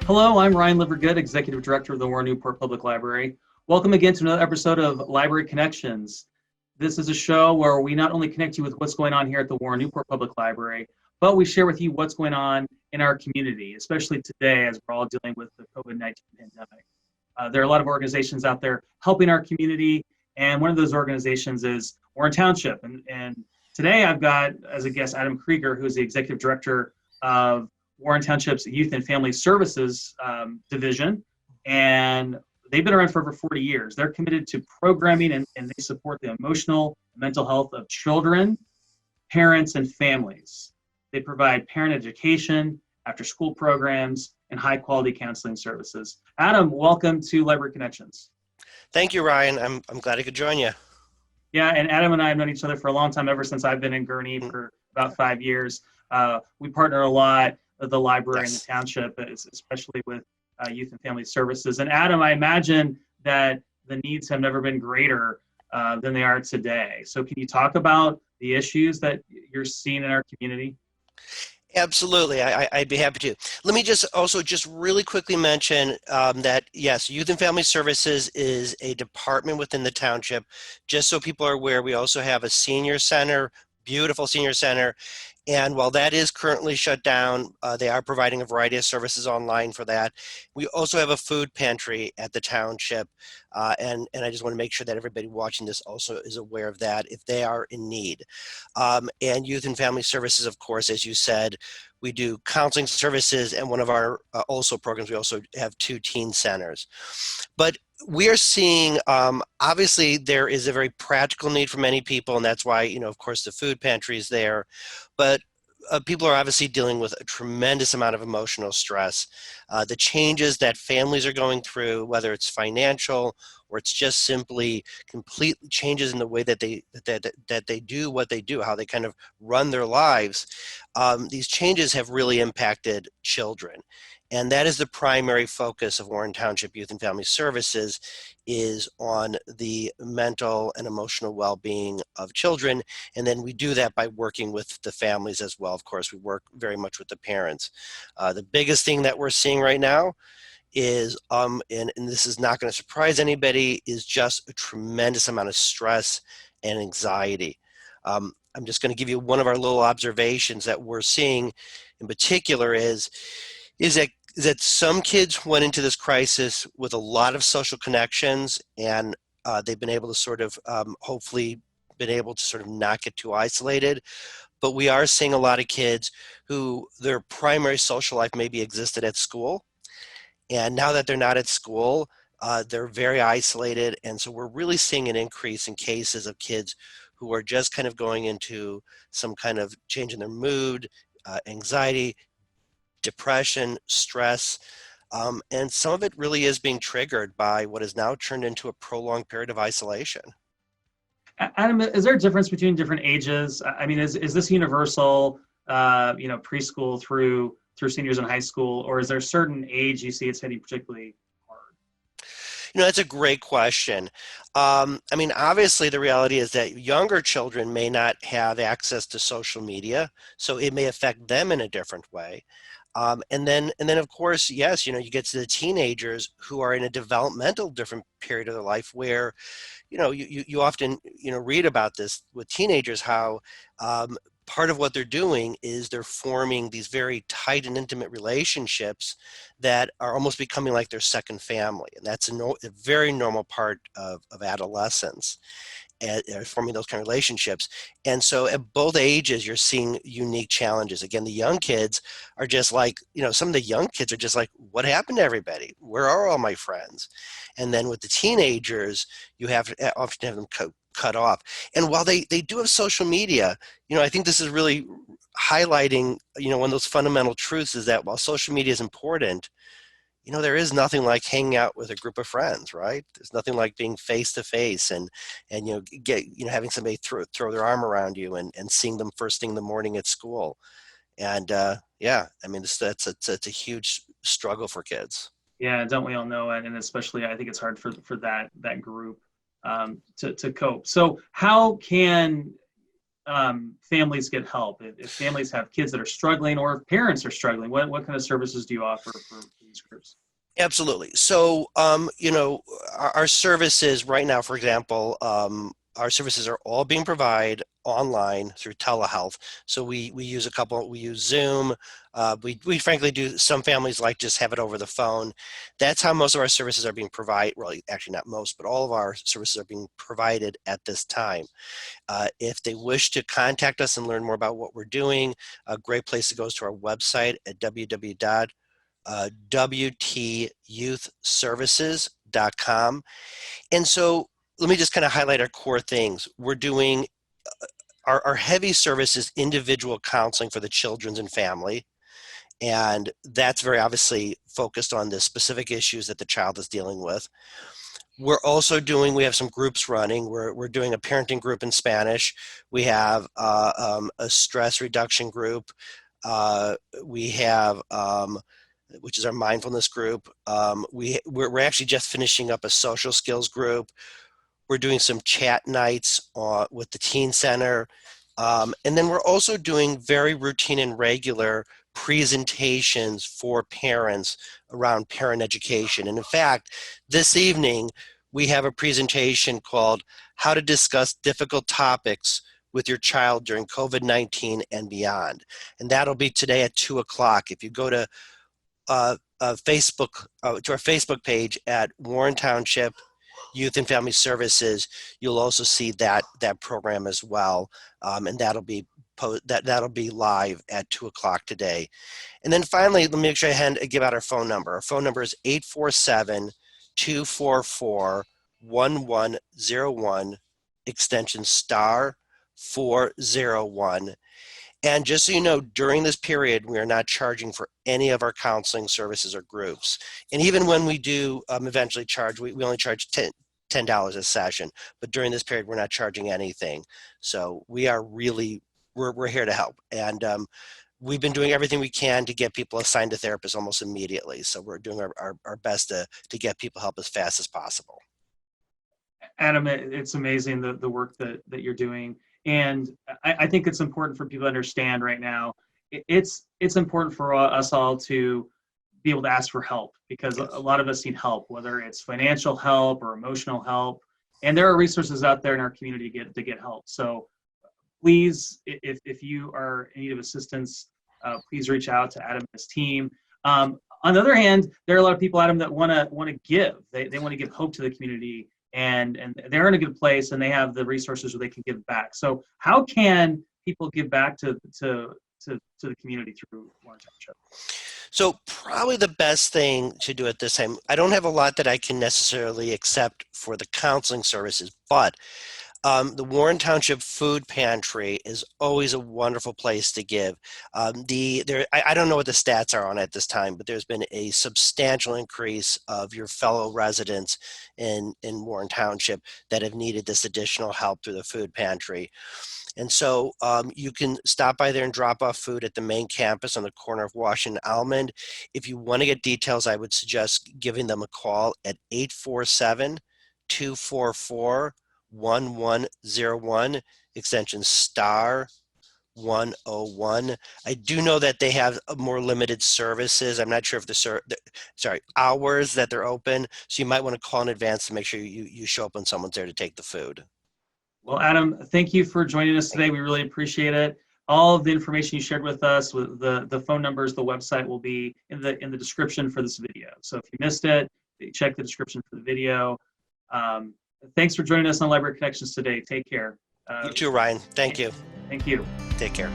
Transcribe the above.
Hello, I'm Ryan Livergood, Executive Director of the Warren-Newport Public Library. Welcome again to another episode of Library Connections. This is a show where we not only connect you with what's going on here at the Warren-Newport Public Library, but we share with you what's going on in our community, especially today as we're all dealing with the COVID-19 pandemic. There are a lot of organizations out there helping our community, and one of those organizations is Warren Township. And today I've got as a guest Adam Krieger, who's the Executive Director of Warren Township's Youth and Family Services division, and they've been around for over 40 years. They're committed to programming and they support the emotional and mental health of children, parents, and families. They provide parent education, after-school programs, and high-quality counseling services. Adam, welcome to Library Connections. Thank you, Ryan. I'm glad I could join you. Yeah, and Adam and I have known each other for a long time, ever since I've been in Gurnee for about 5 years. We partner a lot with the library and the township, especially with youth and family services. And Adam, I imagine that the needs have never been greater than they are today. So can you talk about the issues that you're seeing in our community? Absolutely, I'd be happy to. Let me just really quickly mention that yes, Youth and Family Services is a department within the township. Just so people are aware, we also have a senior center, beautiful senior center. And while that is currently shut down, they are providing a variety of services online for that. We also have a food pantry at the township, and I just want to make sure that everybody watching this also is aware of that if they are in need. And Youth and Family Services, of course, as you said, we do counseling services, and one of our also programs, we also have 2 teen centers. But we are seeing, obviously, there is a very practical need for many people, and that's why, of course, the food pantry is there. But people are obviously dealing with a tremendous amount of emotional stress. The changes that families are going through, whether it's financial or it's just simply complete changes in the way that they do what they do, how they kind of run their lives, these changes have really impacted children. And that is the primary focus of Warren Township Youth and Family Services, is on the mental and emotional well-being of children. And then we do that by working with the families as well. Of course, we work very much with the parents. The biggest thing that we're seeing right now is, and this is not going to surprise anybody, is just a tremendous amount of stress and anxiety. I'm just going to give you one of our little observations that we're seeing in particular is that some kids went into this crisis with a lot of social connections, and they've been able to sort of hopefully been able to sort of not get too isolated. But we are seeing a lot of kids who their primary social life maybe existed at school, and now that they're not at school, they're very isolated. And so we're really seeing an increase in cases of kids who are just kind of going into some kind of change in their mood, anxiety, depression, stress, and some of it really is being triggered by what is now turned into a prolonged period of isolation. Adam, is there a difference between different ages? I mean, is this universal, preschool through seniors in high school, or is there a certain age you see it's hitting particularly hard? That's a great question. I mean, obviously the reality is that younger children may not have access to social media, so it may affect them in a different way. And then of course, yes, you get to the teenagers who are in a developmental different period of their life where, you often, read about this with teenagers, how part of what they're doing is they're forming these very tight and intimate relationships that are almost becoming like their second family. And that's a very normal part of adolescence. Forming those kind of relationships. And so at both ages, you're seeing unique challenges. Again, the young kids are just like, some of the young kids are just like, what happened to everybody? Where are all my friends? And then with the teenagers, you have to often have them cut off. And while they do have social media, I think this is really highlighting, one of those fundamental truths is that while social media is important, there is nothing like hanging out with a group of friends, right? There's nothing like being face to face and having somebody throw their arm around you and seeing them first thing in the morning at school. And yeah, I mean, it's a huge struggle for kids. Yeah, don't we all know it? And especially, I think it's hard for that group to cope. So how can families get help? If families have kids that are struggling, or if parents are struggling, what kind of services do you offer for these groups? Absolutely. So, our services right now, for example, our services are all being provided online through telehealth. So we use we use Zoom. We frankly do, some families like just have it over the phone. That's how most of our services are being provided. Well, actually not most, but all of our services are being provided at this time. If they wish to contact us and learn more about what we're doing, a great place to go is to our website at www.wtyouthservices.com. And so let me just kind of highlight our core things. We're doing our heavy service is individual counseling for the children and family. And that's very obviously focused on the specific issues that the child is dealing with. We're also doing, we have some groups running. We're doing a parenting group in Spanish. We have a stress reduction group. We have, which is our mindfulness group. We're actually just finishing up a social skills group. We're doing some chat nights with the Teen Center. And then we're also doing very routine and regular presentations for parents around parent education. And in fact, this evening, we have a presentation called How to Discuss Difficult Topics with Your Child During COVID-19 and Beyond. And that'll be today at 2 o'clock. If you go to Facebook, to our Facebook page at Warren Township Youth and Family Services, you'll also see that program as well, and that'll be live at 2 o'clock today. And then finally, let me make sure I give out our phone number. Our phone number is 847-244-1101, extension *401. And just so you know, during this period, we are not charging for any of our counseling services or groups. And even when we do eventually charge, we only charge $10 a session. But during this period, we're not charging anything. So we are really, we're here to help. And we've been doing everything we can to get people assigned to therapists almost immediately. So we're doing our best to get people help as fast as possible. Adam, it's amazing the work that you're doing. And I think it's important for people to understand right now, it's important for us all to be able to ask for help, because a lot of us need help, whether it's financial help or emotional help. And there are resources out there in our community to get help. So please, if you are in need of assistance, please reach out to Adam and his team. On the other hand, there are a lot of people, Adam, that want to give. They want to give hope to the community. And they're in a good place, and they have the resources where they can give back. So how can people give back to the community through Warren Township? So probably the best thing to do at this time, I don't have a lot that I can necessarily accept for the counseling services, but the Warren Township Food Pantry is always a wonderful place to give. I don't know what the stats are on it at this time, but there's been a substantial increase of your fellow residents in Warren Township that have needed this additional help through the food pantry. And so you can stop by there and drop off food at the main campus on the corner of Washington and Almond. If you want to get details, I would suggest giving them a call at 847-244-1101, extension *101. I do know that they have more limited services. I'm not sure if hours that they're open. So you might want to call in advance to make sure you show up when someone's there to take the food. Well, Adam, thank you for joining us today. We really appreciate it. All of the information you shared with us, with the phone numbers, the website will be in the description for this video. So if you missed it, check the description for the video. Thanks for joining us on Library Connections today. Take care. You too, Ryan. Thank you. Thank you. Take care.